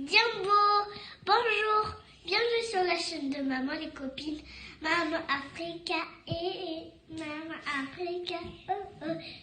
Jumbo, bonjour, bienvenue sur la chaîne de Maman les copines, Maman Africa et Maman Africa,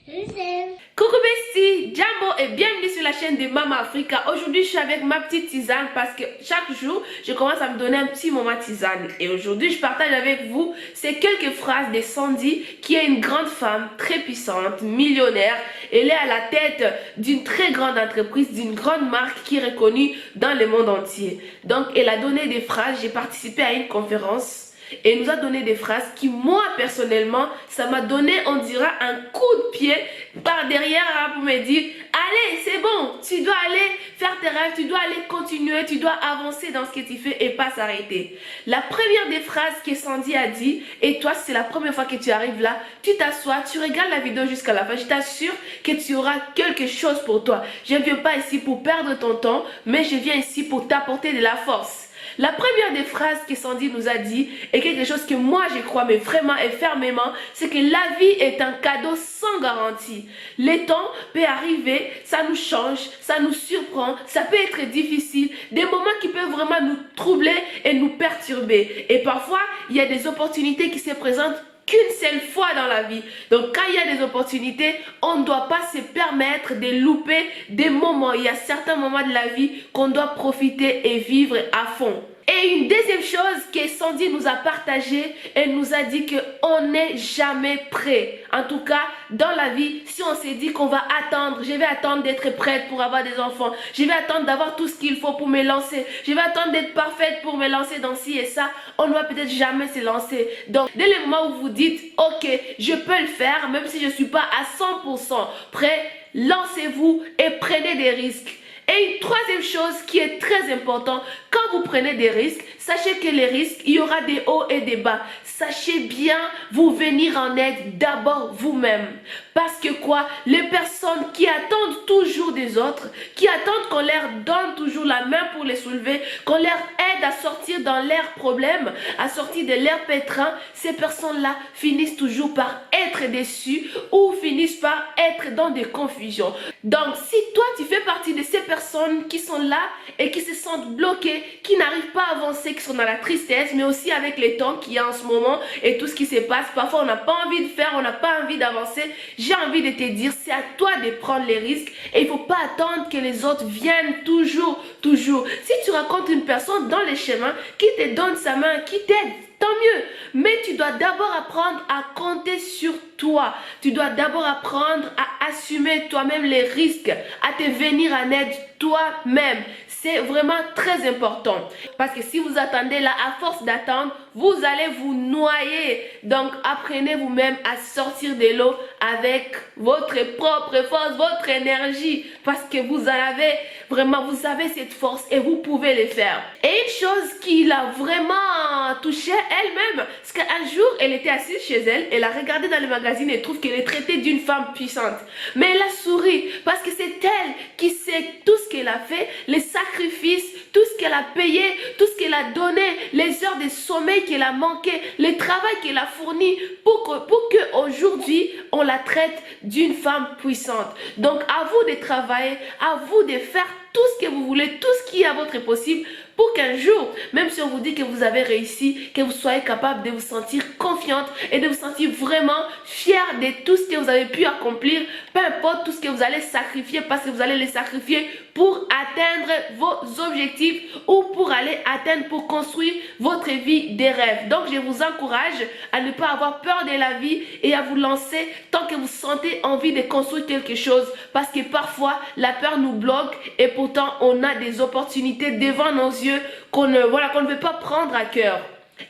je vous aime. Coucou bestie, Jumbo et bienvenue sur la chaîne de Maman Africa. Aujourd'hui je suis avec ma petite tisane parce que chaque jour je commence à me donner un petit moment tisane. Et aujourd'hui je partage avec vous ces quelques phrases de Sandy qui est une grande femme très puissante, millionnaire. Elle est à la tête d'une très grande entreprise, d'une grande marque qui est reconnue dans le monde entier. Donc elle a donné des phrases, j'ai participé à une conférence. Et nous a donné des phrases qui, moi, personnellement, ça m'a donné, on dira, un coup de pied par derrière pour me dire, allez, c'est bon, tu dois aller faire tes rêves, tu dois aller continuer, tu dois avancer dans ce que tu fais et pas s'arrêter. La première des phrases que Sandy a dit, et toi, c'est la première fois que tu arrives là, tu t'assois, tu regardes la vidéo jusqu'à la fin, je t'assure que tu auras quelque chose pour toi. Je ne viens pas ici pour perdre ton temps, mais je viens ici pour t'apporter de la force. La première des phrases que Sandy nous a dit est quelque chose que moi je crois mais vraiment et fermement, c'est que la vie est un cadeau sans garantie. Les temps peuvent arriver, ça nous change, ça nous surprend, ça peut être difficile, des moments qui peuvent vraiment nous troubler et nous perturber. Et parfois, il y a des opportunités qui se présentent qu'une seule fois dans la vie. Donc quand il y a des opportunités, on ne doit pas se permettre de louper des moments. Il y a certains moments de la vie qu'on doit profiter et vivre à fond. Et une deuxième chose que Sandy nous a partagé, elle nous a dit qu'on n'est jamais prêt. En tout cas, dans la vie, si on s'est dit qu'on va attendre, je vais attendre d'être prête pour avoir des enfants, je vais attendre d'avoir tout ce qu'il faut pour me lancer, je vais attendre d'être parfaite pour me lancer dans ci et ça, on ne va peut-être jamais se lancer. Donc, dès le moment où vous dites, ok, je peux le faire, même si je ne suis pas à 100% prêt, lancez-vous et prenez des risques. Et une troisième chose qui est très importante, quand vous prenez des risques, sachez que les risques, il y aura des hauts et des bas. Sachez bien vous venir en aide d'abord vous-même. Parce que quoi? Les personnes qui attendent toujours des autres, qui attendent qu'on leur donne toujours la main pour les soulever, qu'on leur aide à sortir dans leurs problèmes, à sortir de leurs pétrins, ces personnes-là finissent toujours par être déçues ou finissent par être dans des confusions. Donc, si toi, tu fais partie de ces personnes qui sont là et qui se sentent bloquées, qui n'arrivent pas à avancer, qui sont dans la tristesse, mais aussi avec les temps qu'il y a en ce moment et tout ce qui se passe, parfois on n'a pas envie de faire, on n'a pas envie d'avancer, j'ai envie de te dire, c'est à toi de prendre les risques et il ne faut pas attendre que les autres viennent toujours. Si tu rencontres une personne dans les chemins qui te donne sa main, qui t'aide, tant mieux. Mais tu dois d'abord apprendre à compter sur toi. Tu dois d'abord apprendre à assumer toi-même les risques, à te venir en aide toi-même. C'est vraiment très important. Parce que si vous attendez là, à force d'attendre, vous allez vous noyer. Donc, apprenez vous-même à sortir de l'eau avec votre propre force, votre énergie. Parce que vous avez vraiment, vous avez cette force et vous pouvez le faire. Et une chose qui l'a vraiment touchée elle-même, c'est qu'un jour, elle était assise chez elle, elle a regardé dans le magazine et trouve qu'elle est traitée d'une femme puissante. Mais elle a souri parce que c'est elle qui sait tout ce qu'elle a fait, les sacrifices, tout ce qu'elle a payé, tout ce qu'elle a donné, les heures de sommeil qu'elle a manqué, le travail qu'elle a fourni pour que aujourd'hui on la traite d'une femme puissante. Donc à vous de travailler, à vous de faire tout ce que vous voulez, tout ce qui est à votre possible pour qu'un jour, même si on vous dit que vous avez réussi, que vous soyez capable de vous sentir confiante et de vous sentir vraiment fière de tout ce que vous avez pu accomplir, peu importe tout ce que vous allez sacrifier, parce que vous allez les sacrifier pour atteindre vos objectifs ou pour aller atteindre, pour construire votre vie des rêves. Donc je vous encourage à ne pas avoir peur de la vie et à vous lancer tant que vous sentez envie de construire quelque chose, parce que parfois la peur nous bloque et pourtant on a des opportunités devant nos yeux qu'on ne veut pas prendre à cœur.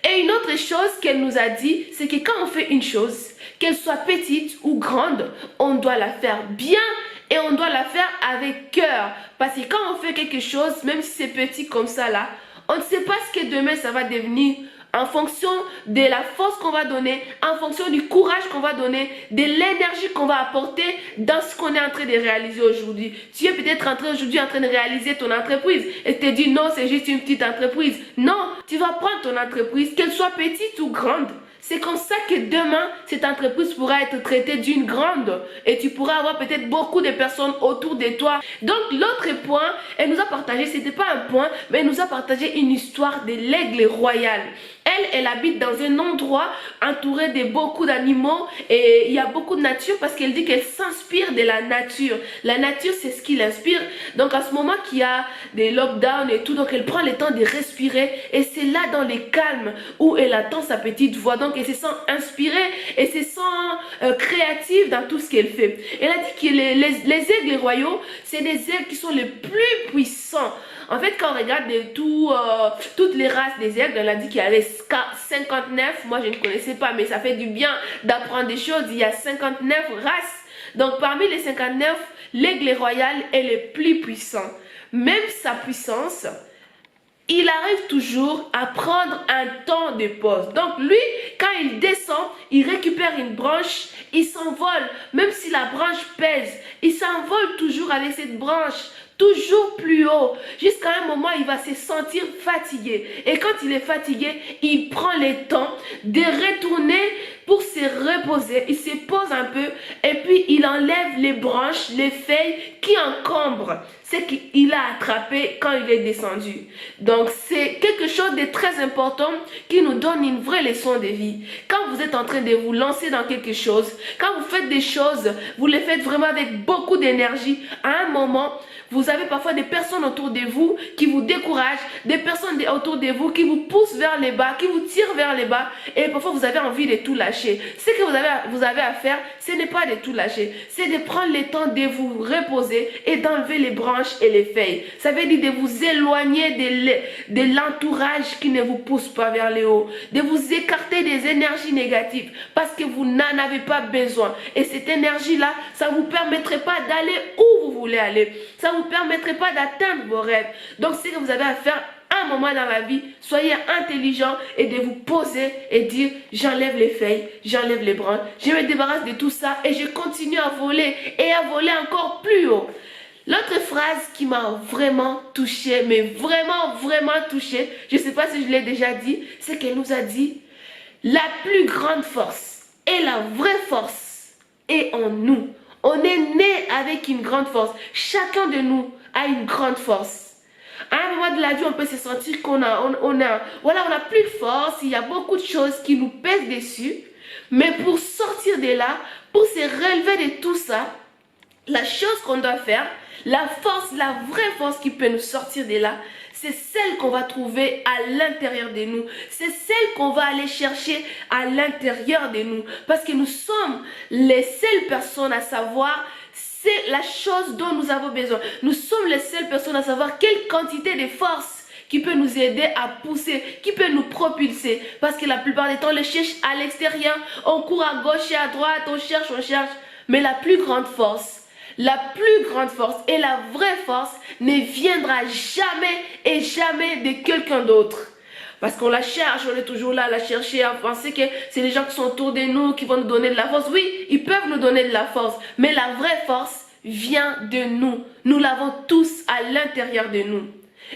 Et une autre chose qu'elle nous a dit, c'est que quand on fait une chose, qu'elle soit petite ou grande, on doit la faire bien et on doit la faire avec cœur. Parce que quand on fait quelque chose, même si c'est petit comme ça là, on ne sait pas ce que demain ça va devenir. En fonction de la force qu'on va donner, en fonction du courage qu'on va donner, de l'énergie qu'on va apporter dans ce qu'on est en train de réaliser aujourd'hui. Tu es peut-être aujourd'hui en train de réaliser ton entreprise et te dis non, c'est juste une petite entreprise. Non, tu vas prendre ton entreprise, qu'elle soit petite ou grande. C'est comme ça que demain, cette entreprise pourra être traitée d'une grande et tu pourras avoir peut-être beaucoup de personnes autour de toi. Donc l'autre point, elle nous a partagé, c'était pas un point, mais elle nous a partagé une histoire de l'aigle royal. Elle habite dans un endroit entouré de beaucoup d'animaux et il y a beaucoup de nature parce qu'elle dit qu'elle s'inspire de la nature. La nature, c'est ce qui l'inspire. Donc à ce moment qu'il y a des lockdowns et tout, donc elle prend le temps de respirer et c'est là dans les calmes où elle attend sa petite voix. Donc elle se sent inspirée et se sent créative dans tout ce qu'elle fait. Elle a dit que les aigles royaux, c'est des aigles qui sont les plus puissants. En fait, quand on regarde toutes les races des aigles, elle a dit qu'il y avait 59. Moi, je ne connaissais pas, mais ça fait du bien d'apprendre des choses. Il y a 59 races. Donc, parmi les 59, l'aigle royal est le plus puissant. Même sa puissance, il arrive toujours à prendre un temps de pause. Donc, lui, quand il descend, il récupère une branche, il s'envole. Même si la branche pèse, il s'envole toujours avec cette branche. Toujours plus haut, jusqu'à un moment, il va se sentir fatigué. Et quand il est fatigué, il prend le temps de retourner pour se reposer. Il se pose un peu et puis il enlève les branches, les feuilles qui encombrent ce qu'il a attrapé quand il est descendu. Donc, c'est quelque chose de très important qui nous donne une vraie leçon de vie. Quand vous êtes en train de vous lancer dans quelque chose, quand vous faites des choses, vous les faites vraiment avec beaucoup d'énergie, à un moment, vous avez parfois des personnes autour de vous qui vous découragent, des personnes autour de vous qui vous poussent vers les bas, qui vous tirent vers les bas et parfois vous avez envie de tout lâcher. Ce que vous avez à faire, ce n'est pas de tout lâcher, c'est de prendre le temps de vous reposer et d'enlever les branches et les feuilles. Ça veut dire de vous éloigner de l'entourage qui ne vous pousse pas vers le haut, de vous écarter des énergies négatives parce que vous n'en avez pas besoin. Et cette énergie-là, ça ne vous permettrait pas d'aller où vous voulez aller. Ça ne vous permettrait pas d'atteindre vos rêves. Donc, ce que vous avez à faire un moment dans la vie, soyez intelligent et de vous poser et dire j'enlève les feuilles, j'enlève les branches, je me débarrasse de tout ça et je continue à voler et à voler encore plus haut. L'autre phrase qui m'a vraiment touchée, mais vraiment touchée, je ne sais pas si je l'ai déjà dit, c'est qu'elle nous a dit la plus grande force et la vraie force est en nous. On est né avec une grande force. Chacun de nous a une grande force. À un moment de la vie, on peut se sentir qu'on a plus de force. Il y a beaucoup de choses qui nous pèsent dessus. Mais pour sortir de là, pour se relever de tout ça, la chose qu'on doit faire, la force, la vraie force qui peut nous sortir de là, c'est celle qu'on va trouver à l'intérieur de nous. C'est celle qu'on va aller chercher à l'intérieur de nous. Parce que nous sommes les seules personnes à savoir, c'est la chose dont nous avons besoin. Nous sommes les seules personnes à savoir quelle quantité de force qui peut nous aider à pousser, qui peut nous propulser. Parce que la plupart des temps, on les cherche à l'extérieur. On court à gauche et à droite, on cherche. Mais la plus grande force et la vraie force ne viendra jamais et jamais de quelqu'un d'autre. Parce qu'on la cherche, on est toujours là à la chercher, à penser que c'est les gens qui sont autour de nous qui vont nous donner de la force. Oui, ils peuvent nous donner de la force, mais la vraie force vient de nous. Nous l'avons tous à l'intérieur de nous.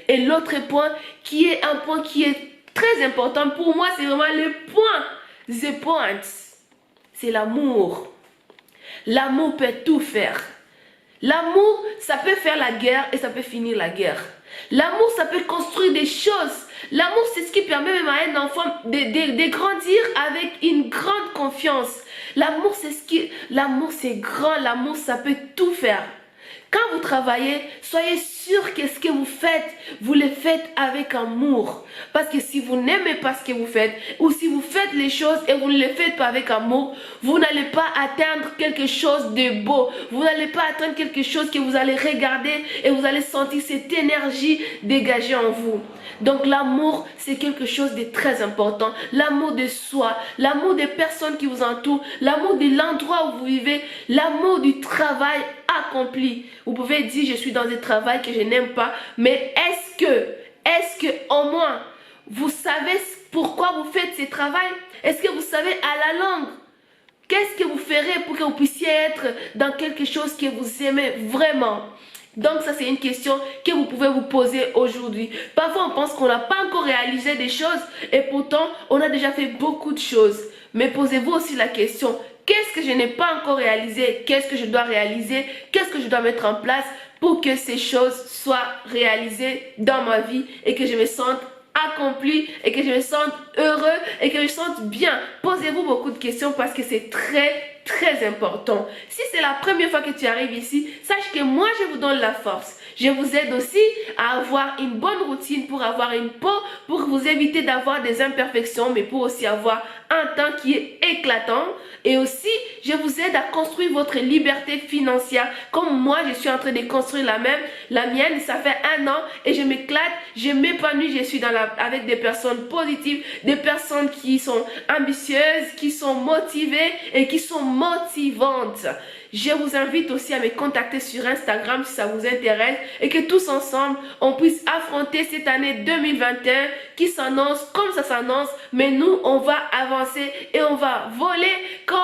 Et l'autre point, qui est un point qui est très important pour moi, c'est vraiment le point, the point, c'est l'amour. L'amour peut tout faire. L'amour, ça peut faire la guerre et ça peut finir la guerre. L'amour, ça peut construire des choses. L'amour, c'est ce qui permet même à un enfant de grandir avec une grande confiance. L'amour, c'est grand. L'amour, ça peut tout faire. Quand vous travaillez, soyez sûr que ce que vous le faites avec amour. Parce que si vous n'aimez pas ce que vous faites, ou si vous faites les choses et vous ne les faites pas avec amour, vous n'allez pas atteindre quelque chose de beau. Vous n'allez pas atteindre quelque chose que vous allez regarder et vous allez sentir cette énergie dégagée en vous. Donc l'amour, c'est quelque chose de très important. L'amour de soi, l'amour des personnes qui vous entourent, l'amour de l'endroit où vous vivez, l'amour du travail accompli. Vous pouvez dire je suis dans un travail que je n'aime pas, mais est-ce que au moins vous savez pourquoi vous faites ce travail? Est-ce que vous savez à la longue qu'est-ce que vous ferez pour que vous puissiez être dans quelque chose que vous aimez vraiment? Donc ça c'est une question que vous pouvez vous poser aujourd'hui. Parfois on pense qu'on n'a pas encore réalisé des choses et pourtant on a déjà fait beaucoup de choses. Mais posez-vous aussi la question, qu'est-ce que je n'ai pas encore réalisé? Qu'est-ce que je dois réaliser? Qu'est-ce que je dois mettre en place pour que ces choses soient réalisées dans ma vie et que je me sente accompli et que je me sente heureux et que je me sente bien? Posez-vous beaucoup de questions parce que c'est très important. Si c'est la première fois que tu arrives ici, sache que moi je vous donne la force. Je vous aide aussi à avoir une bonne routine pour avoir une peau, pour vous éviter d'avoir des imperfections, mais pour aussi avoir un teint qui est éclatant. Et aussi, je vous aide à construire votre liberté financière comme moi je suis en train de construire la mienne. Ça fait 1 an et je m'éclate, je m'épanouis, je suis avec des personnes positives, des personnes qui sont ambitieuses, qui sont motivées et qui sont motivantes. Je vous invite aussi à me contacter sur Instagram si ça vous intéresse et que tous ensemble, on puisse affronter cette année 2021 qui s'annonce comme ça s'annonce. Mais nous, on va avancer et on va voler comme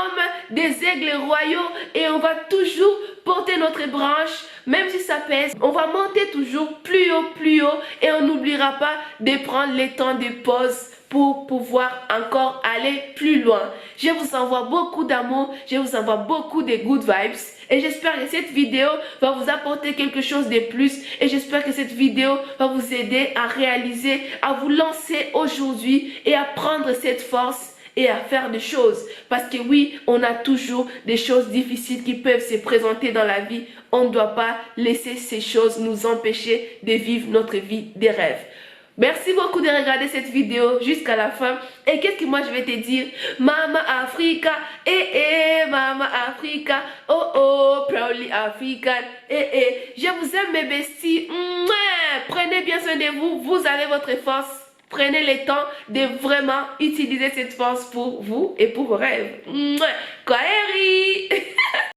des aigles royaux et on va toujours porter notre branche, même si ça pèse. On va monter toujours plus haut et on n'oubliera pas de prendre les temps de pause pour pouvoir encore aller plus loin. Je vous envoie beaucoup d'amour, je vous envoie beaucoup de good vibes et j'espère que cette vidéo va vous apporter quelque chose de plus et j'espère que cette vidéo va vous aider à réaliser, à vous lancer aujourd'hui et à prendre cette force et à faire des choses. Parce que oui, on a toujours des choses difficiles qui peuvent se présenter dans la vie. On ne doit pas laisser ces choses nous empêcher de vivre notre vie des rêves. Merci beaucoup de regarder cette vidéo jusqu'à la fin. Et qu'est-ce que moi je vais te dire? Mama Africa, Mama Africa, oh oh, proudly African, je vous aime mes besties. Mouah. Prenez bien soin de vous, vous avez votre force. Prenez le temps de vraiment utiliser cette force pour vous et pour vos rêves. Mouah. Kwaheri.